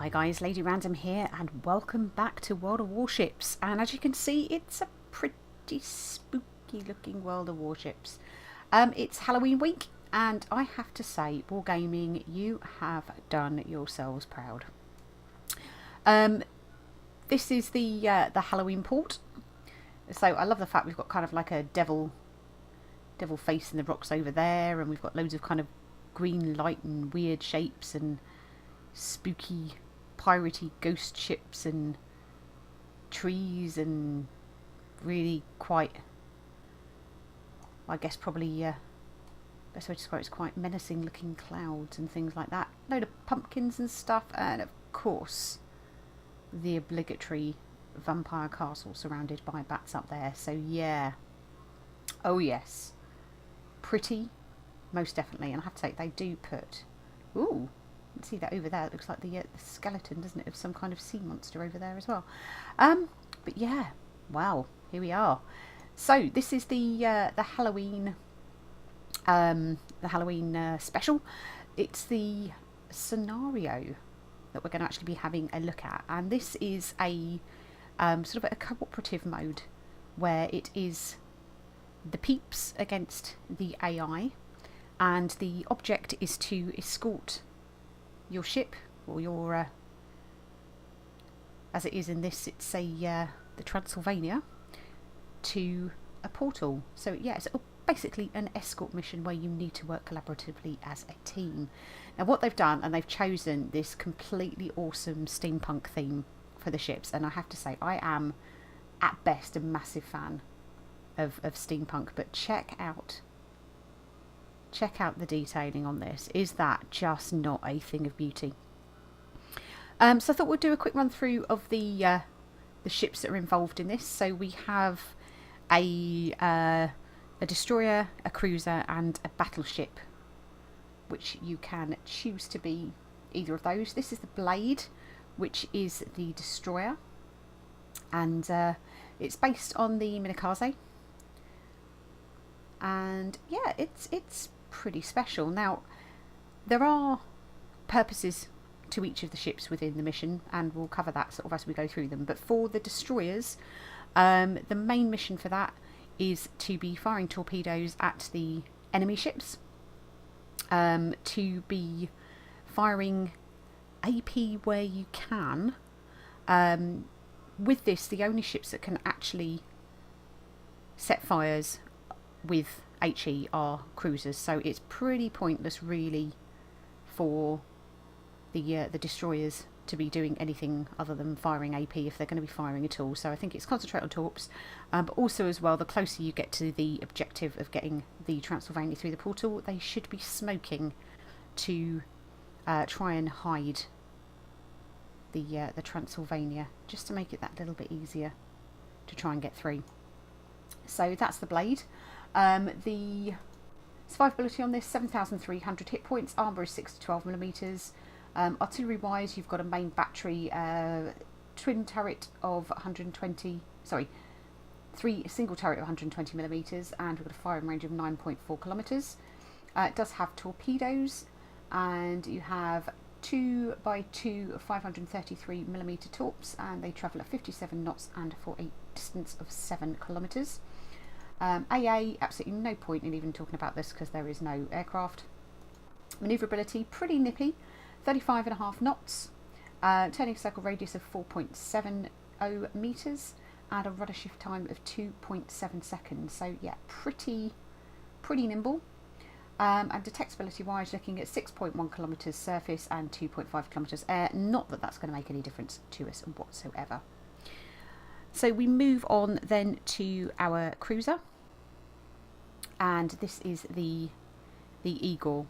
Hi guys, Lady Random here and welcome back to World of Warships, and as you can see it's a pretty spooky looking World of Warships. It's Halloween week and I have to say, Wargaming, you have done yourselves proud. This is the Halloween port, so I love the fact we've got kind of like a devil face in the rocks over there, and we've got loads of kind of green light and weird shapes and spooky piratey ghost ships and trees and really quite, I guess probably best way to describe it is quite menacing looking clouds and things like that. Load of pumpkins and stuff, and of course the obligatory vampire castle surrounded by bats up there. So yeah, oh yes, pretty, most definitely. And I have to say, they do put, ooh, you can see that over there. It looks like the skeleton, doesn't it, of some kind of sea monster over there as well. But yeah, wow, here we are. So this is the Halloween special. It's the scenario that we're going to actually be having a look at, and this is a sort of a cooperative mode where it is the peeps against the AI, and the object is to escort your ship, or your as it is in this, it's the Transylvania, to a portal. So yeah, it's basically an escort mission where you need to work collaboratively as a team. Now what they've done, and they've chosen this completely awesome steampunk theme for the ships, and I have to say I am at best a massive fan of steampunk, but check out the detailing on this. Is that just not a thing of beauty? So I thought we'd do a quick run through of the ships that are involved in this. So we have a destroyer, a cruiser and a battleship, which you can choose to be either of those. This is the Blade, which is the destroyer, and it's based on the Minakaze, and yeah, it's pretty special. Now there are purposes to each of the ships within the mission, and we'll cover that sort of as we go through them. But for the destroyers, the main mission for that is to be firing torpedoes at the enemy ships, to be firing AP where you can. With this, the only ships that can actually set fires with HE are cruisers, so it's pretty pointless really for the destroyers to be doing anything other than firing AP if they're going to be firing at all. So I think it's concentrate on torps, but also as well, the closer you get to the objective of getting the Transylvania through the portal, they should be smoking to try and hide the Transylvania, just to make it that little bit easier to try and get through. So that's the Blade. The survivability on this, 7,300 hit points, armour is 6 to 12mm. Artillery wise, you've got a main battery, twin turret of 120, sorry, single turret of 120mm, and we've got a firing range of 9.4 kilometres. It does have torpedoes, and you have 2x2 533mm torps, and they travel at 57 knots and for a distance of 7 kilometres. AA, absolutely no point in even talking about this because there is no aircraft. Manoeuvrability, pretty nippy, 35.5 knots, turning circle radius of 4.70 metres, and a rudder shift time of 2.7 seconds. So yeah, pretty nimble. And detectability wise, looking at 6.1 kilometres surface and 2.5 kilometres air. Not that that's going to make any difference to us whatsoever. So we move on then to our cruiser, and this is the Eagle,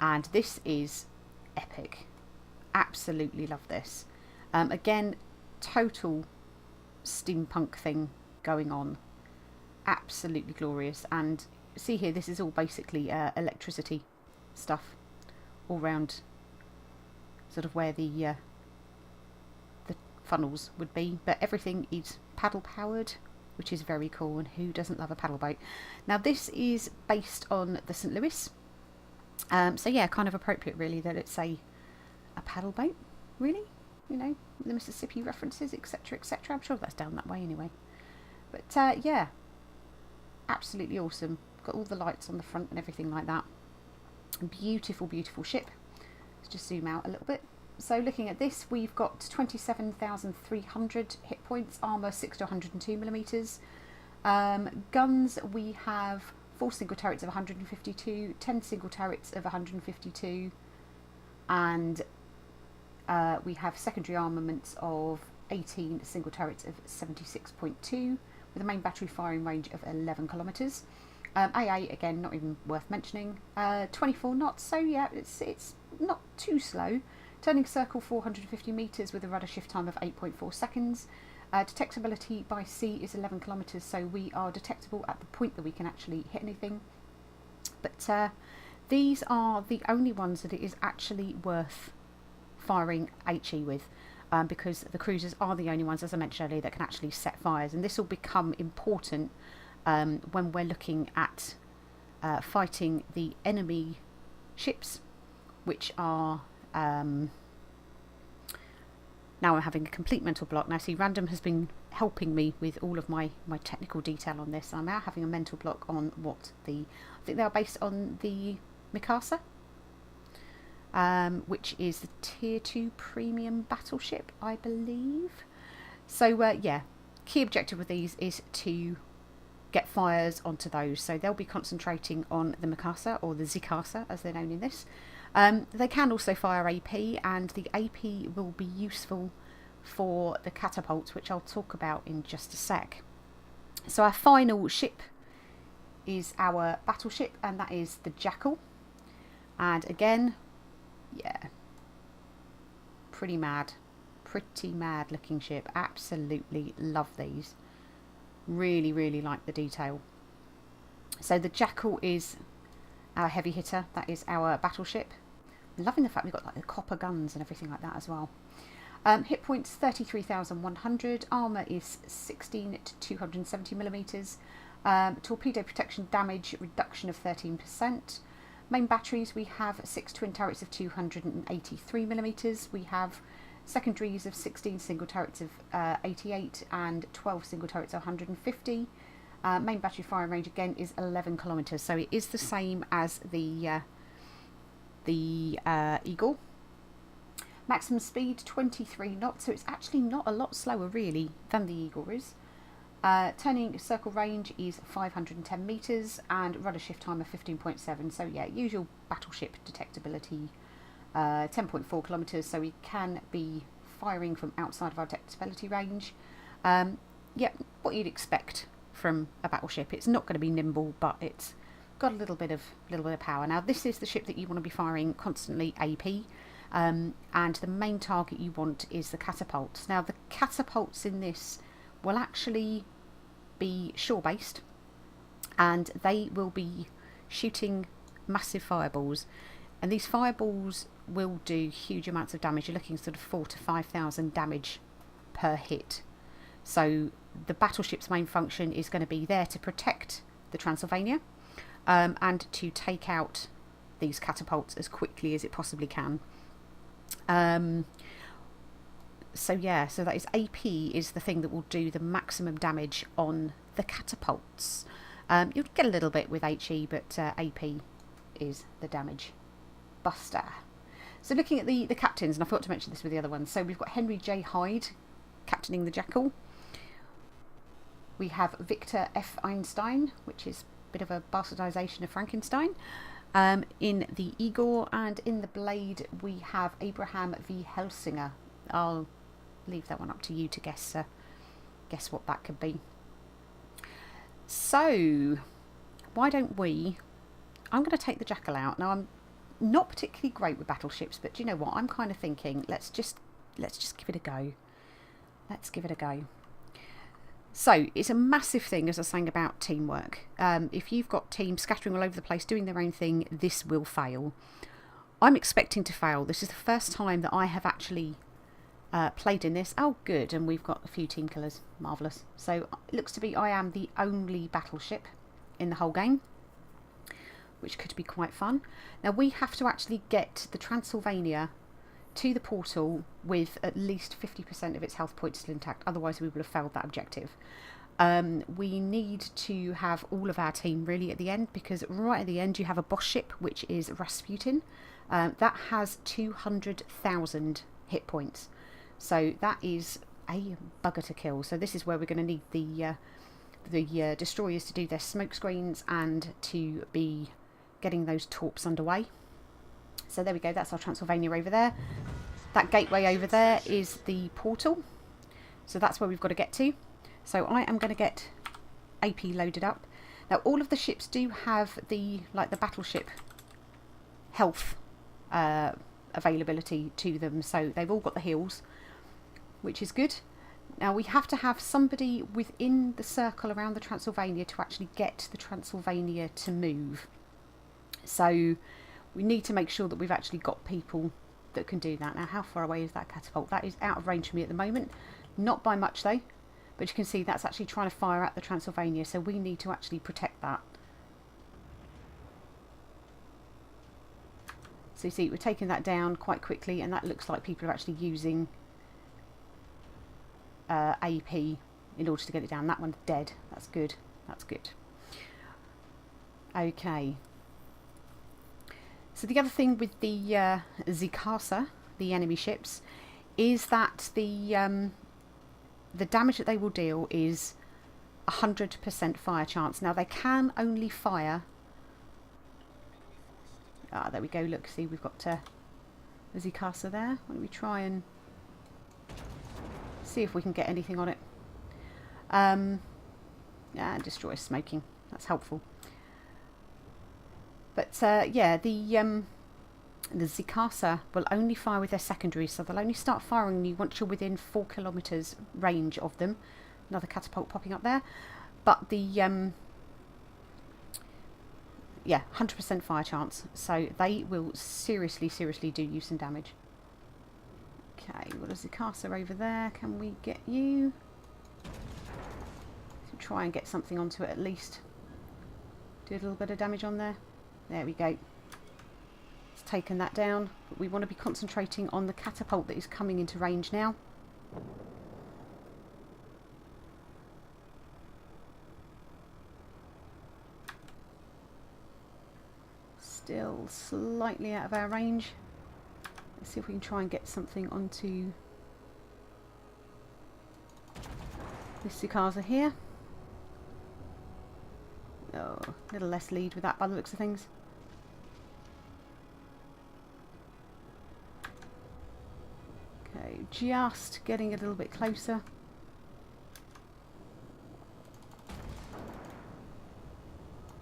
and this is epic. Absolutely love this. Again, total steampunk thing going on. Absolutely glorious. And see here, this is all basically electricity stuff all round, sort of where the funnels would be, but everything is paddle powered, which is very cool, and who doesn't love a paddle boat? Now this is based on the St. Louis, so yeah, kind of appropriate really that it's a paddle boat, really. you know, the Mississippi references, etc., etc. I'm sure that's down that way anyway. But yeah, absolutely awesome. Got all the lights on the front and everything like that. Beautiful, beautiful ship. Let's just zoom out a little bit. So looking at this, we've got 27,300 hit points, armour 6 to 102 millimeters. Guns, we have 4 single turrets of 152, 10 single turrets of 152, and we have secondary armaments of 18 single turrets of 76.2, with a main battery firing range of 11 kilometres. AA, again, not even worth mentioning. 24 knots, so yeah, it's not too slow. Turning circle 450 metres with a rudder shift time of 8.4 seconds. Detectability by sea is 11 kilometres, so we are detectable at the point that we can actually hit anything. But these are the only ones that it is actually worth firing HE with, because the cruisers are the only ones, as I mentioned earlier, that can actually set fires, and this will become important when we're looking at fighting the enemy ships, which are now I'm having a complete mental block. Now see, Random has been helping me with all of my technical detail on this. I'm now having a mental block on what I think they are based on the Mikasa, which is the tier 2 premium battleship, I believe. So yeah, key objective with these is to get fires onto those. So they'll be concentrating on the Mikasa, or the Zikasa as they're known in this. They can also fire AP, and the AP will be useful for the catapults, which I'll talk about in just a sec. So our final ship is our battleship, and that is the Jackal. And again, yeah, pretty mad looking ship. Absolutely love these. Really, really like the detail. So the Jackal is our heavy hitter. That is our battleship. I'm loving the fact we've got like the copper guns and everything like that as well. Hit points 33,100. Armour is 16 to 270 millimeters. Torpedo protection damage reduction of 13%. Main batteries, we have 6 twin turrets of 283 millimeters. We have secondaries of 16 single turrets of 88 and 12 single turrets of 150. Main battery firing range again is 11 kilometers, so it is the same as the Eagle. Maximum speed 23 knots, so it's actually not a lot slower really than the Eagle is. Turning circle range is 510 meters, and rudder shift time of 15.7. So yeah, usual battleship detectability, 10.4 kilometers, so we can be firing from outside of our detectability range. Yeah, what you'd expect from a battleship. It's not going to be nimble, but it's got a little bit of power. Now this is the ship that you want to be firing constantly AP, and the main target you want is the catapults. Now the catapults in this will actually be shore based, and they will be shooting massive fireballs, and these fireballs will do huge amounts of damage. You're looking sort of 4,000 to 5,000 damage per hit. So the battleship's main function is going to be there to protect the Transylvania, and to take out these catapults as quickly as it possibly can. So yeah, so that is AP is the thing that will do the maximum damage on the catapults. You'll get a little bit with HE, but AP is the damage buster. So looking at the captains, and I forgot to mention this with the other ones. So we've got Henry J. Hyde captaining the Jackal. We have Victor F. Einstein, which is a bit of a bastardisation of Frankenstein, in the Igor, and in the Blade we have Abraham V. Helsinger. I'll leave that one up to you to guess what that could be. So why don't I'm going to take the Jackal out. Now I'm not particularly great with battleships, but do you know what, I'm kind of thinking let's just give it a go. Let's give it a go. So it's a massive thing, as I was saying, about teamwork. If you've got teams scattering all over the place doing their own thing, this will fail. I'm expecting to fail. This is the first time that I have actually played in this. Oh good, and we've got a few team killers. Marvellous. So it looks to be I am the only battleship in the whole game, which could be quite fun. Now we have to actually get the Transylvania to the portal with at least 50% of its health points still intact, otherwise we would have failed that objective. We need to have all of our team really at the end, because right at the end you have a boss ship, which is Rasputin. That has 200,000 hit points, so that is a bugger to kill. So this is where we're going to need the destroyers to do their smoke screens and to be getting those torps underway. So there we go, that's our Transylvania over there. That gateway over there is the portal, so that's where we've got to get to. So I am going to get AP loaded up. Now all of the ships do have the battleship health availability to them, so they've all got the heals, which is good. Now we have to have somebody within the circle around the Transylvania to actually get the Transylvania to move. So we need to make sure that we've actually got people that can do that. Now how far away is that catapult? That is out of range for me at the moment. Not by much though. But you can see that's actually trying to fire at the Transylvania, so we need to actually protect that. So you see, we're taking that down quite quickly, and that looks like people are actually using AP in order to get it down. That one's dead. That's good. That's good. Okay. So the other thing with the Zikasa, the enemy ships, is that the damage that they will deal is 100% fire chance. Now they can only fire... Ah, there we go, look, see we've got the Zikasa there. Why don't we try and see if we can get anything on it. Yeah, destroy smoking, that's helpful. But yeah, the Zikasa will only fire with their secondaries, so they'll only start firing you once you're within 4 kilometres range of them. Another catapult popping up there. But the yeah, 100% fire chance, so they will seriously do you some damage. Okay, we've got a Zikasa over there. Can we get you? So try and get something onto it at least. Do a little bit of damage on there. There we go. Taken that down, but we want to be concentrating on the catapult that is coming into range now. Still slightly out of our range. Let's see if we can try and get something onto this Zikasa here. Oh, a little less lead with that by the looks of things. Okay, just getting a little bit closer.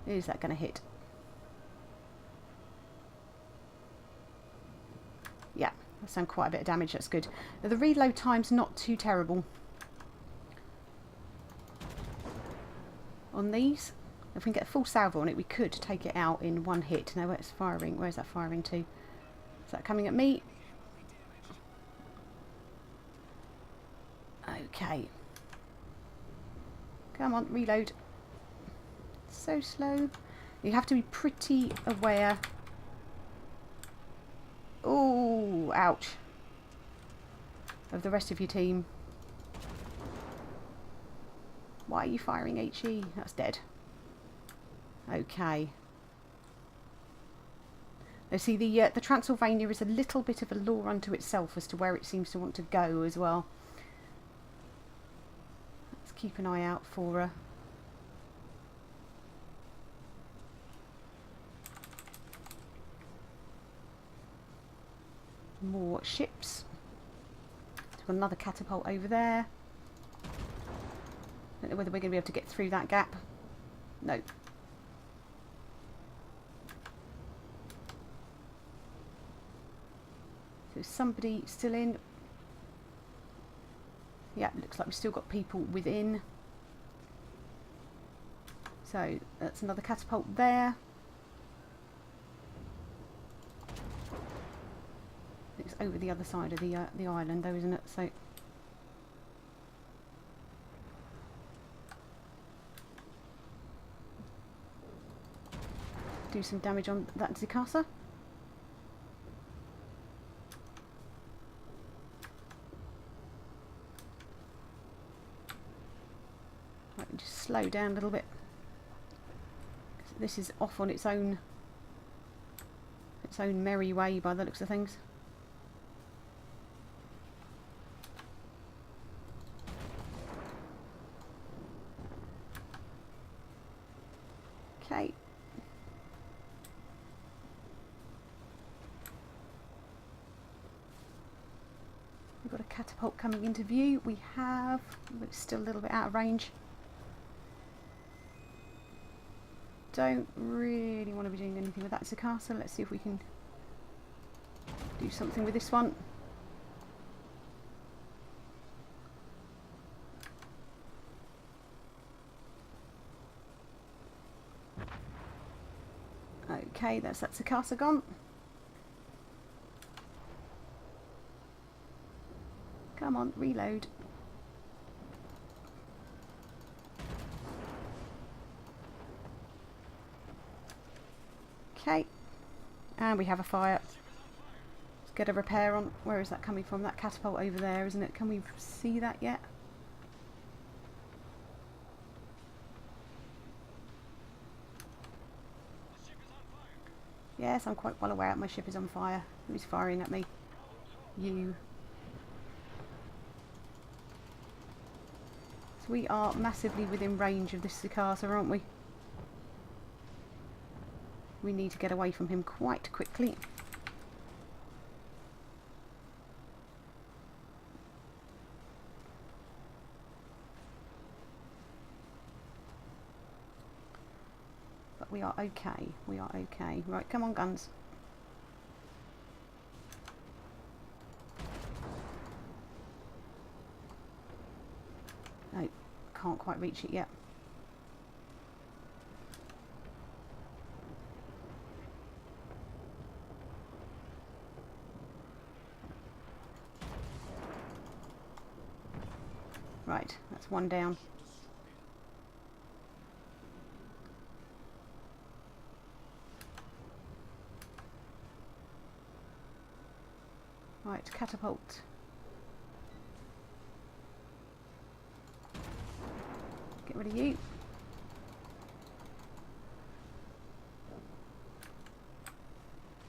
Is that going to hit? Yeah, that's done quite a bit of damage, that's good. Now the reload time's not too terrible on these. If we can get a full salvo on it, we could take it out in one hit. Now where's firing? Where's that firing to? Is that coming at me? Okay. Come on, reload. So slow. You have to be pretty aware. Oh, ouch. Of the rest of your team. Why are you firing HE? That's dead. Okay. Now see, the Transylvania is a little bit of a law unto itself as to where it seems to want to go as well. Let's keep an eye out for more ships. There's another catapult over there. Don't know whether we're going to be able to get through that gap. No. So is somebody still in? Yeah, looks like we've still got people within. So that's another catapult there. It's over the other side of the island though, isn't it? So do some damage on that Zikasa. just slow down a little bit. This is off on its own merry way by the looks of things. Okay. We've got a catapult coming into view. We have, but it's still a little bit out of range. Don't really want to be doing anything with that Zakasa. Let's see if we can do something with this one. Okay, that's that Zakasa gone. Come on, reload. Okay, and we have a fire. Let's get a repair on. Where is that coming from? That catapult over there, isn't it? Can we see that yet? Yes, I'm quite well aware my ship is on fire. Who's firing at me? You. So we are massively within range of this Zakasa, aren't we? We need to get away from him quite quickly. But we are okay. We are okay. Right, come on, guns. No, can't quite reach it yet. Right, that's one down. Right, catapult. Get rid of you.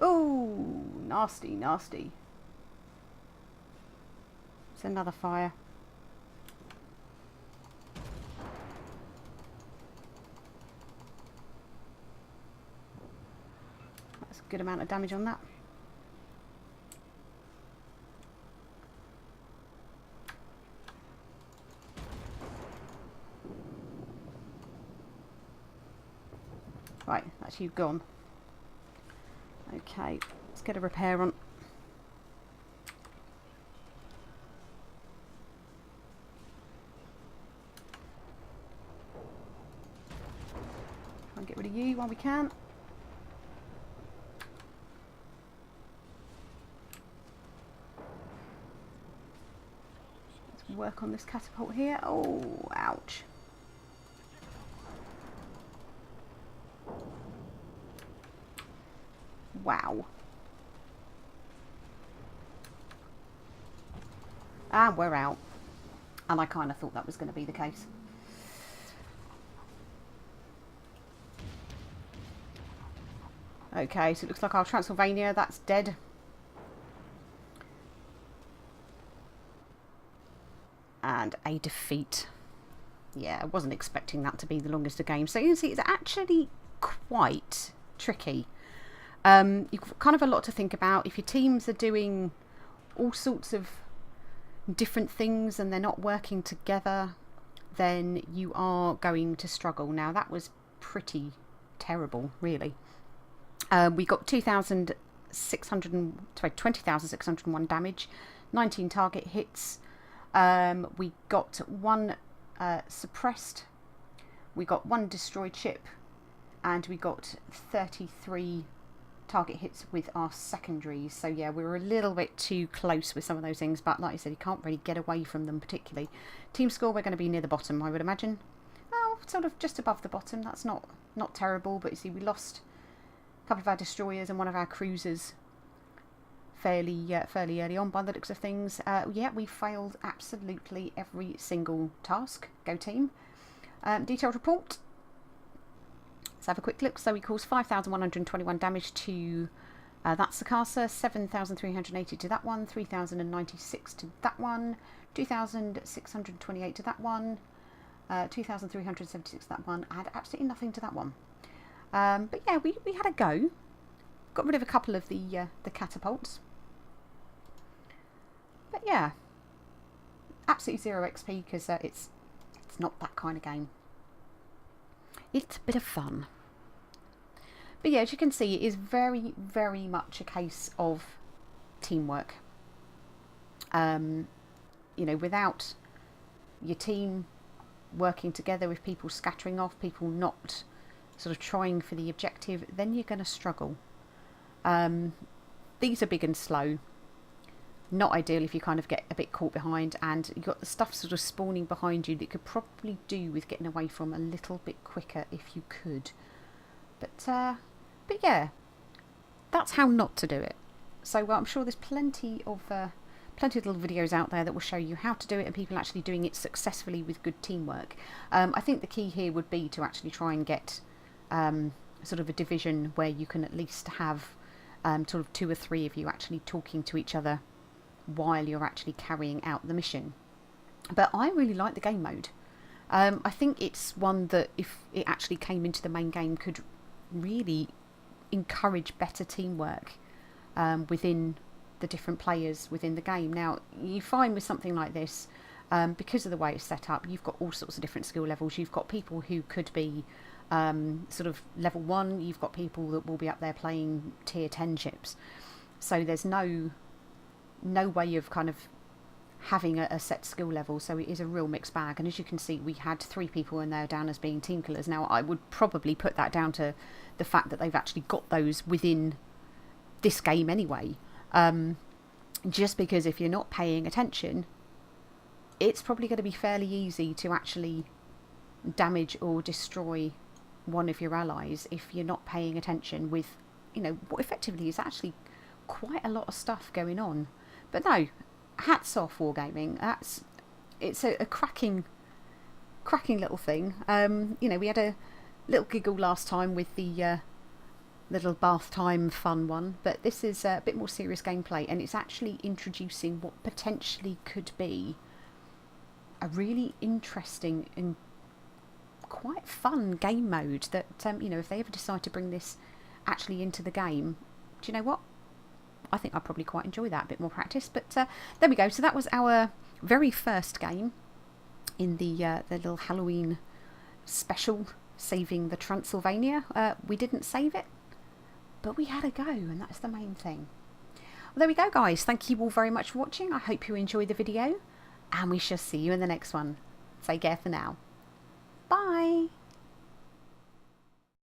Oh, nasty, nasty. It's another fire. That's a good amount of damage on that. Right, that's you gone. Okay, let's get a repair on. Try and get rid of you while we can. Let's work on this catapult here. Oh, ouch. Wow. And we're out. And I kind of thought that was going to be the case. Okay, so it looks like our Transylvania, that's dead. And a defeat. Yeah, I wasn't expecting that to be the longest of games. So you can see it's actually quite tricky. You've kind of a lot to think about. If your teams are doing all sorts of different things and they're not working together, then you are going to struggle. Now that was pretty terrible, really. We got 20,601 damage, 19 target hits. We got 1 suppressed, we got 1 destroyed ship, and we got 33 target hits with our secondaries. So yeah, we were a little bit too close with some of those things, but like I said, you can't really get away from them particularly. Team score, we're going to be near the bottom, I would imagine. Well, sort of just above the bottom. That's not terrible, but you see we lost a couple of our destroyers and one of our cruisers fairly early on by the looks of things. Yeah, we failed absolutely every single task. Go team. Detailed report. Let's have a quick look. So we caused 5,121 damage to that Sakasa, 7,380 to that one, 3,096 to that one, 2,628 to that one, 2,376 to that one, and absolutely nothing to that one. But yeah, we had a go. Got rid of a couple of the catapults. But yeah, absolutely 0 XP because it's not that kind of game. It's a bit of fun. But yeah, as you can see, it is very, very much a case of teamwork. You know, without your team working together, with people scattering off, people not sort of trying for the objective, then you're going to struggle. These are big and slow. Not ideal if you kind of get a bit caught behind, and you've got the stuff sort of spawning behind you that could probably do with getting away from a little bit quicker if you could. But yeah, that's how not to do it. So I'm sure there's plenty of little videos out there that will show you how to do it, and people actually doing it successfully with good teamwork. I think the key here would be to actually try and get sort of a division where you can at least have sort of 2 or 3 of you actually talking to each other while you're actually carrying out the mission. But I really like the game mode. I think it's one that, if it actually came into the main game, could really encourage better teamwork within the different players within the game. Now, you find with something like this, because of the way it's set up, you've got all sorts of different skill levels. You've got people who could be sort of level 1, you've got people that will be up there playing tier 10 ships. So there's no way of kind of having a set skill level, so it is a real mixed bag. And as you can see, we had 3 people in there down as being team killers. Now, I would probably put that down to the fact that they've actually got those within this game anyway. Just because if you're not paying attention, it's probably going to be fairly easy to actually damage or destroy one of your allies if you're not paying attention with, you know, what effectively is actually quite a lot of stuff going on. But no, hats off Wargaming. It's a cracking little thing. You know, we had a little giggle last time with the little bath time fun one, but this is a bit more serious gameplay, and it's actually introducing what potentially could be a really interesting and quite fun game mode that, you know, if they ever decide to bring this actually into the game, do you know what? I think I'll probably quite enjoy that, a bit more practice. But there we go. So that was our very first game in the little Halloween special, saving the Transylvania. We didn't save it, but we had a go, and that's the main thing. Well, there we go, guys. Thank you all very much for watching. I hope you enjoyed the video, and we shall see you in the next one. Take care for now. Bye.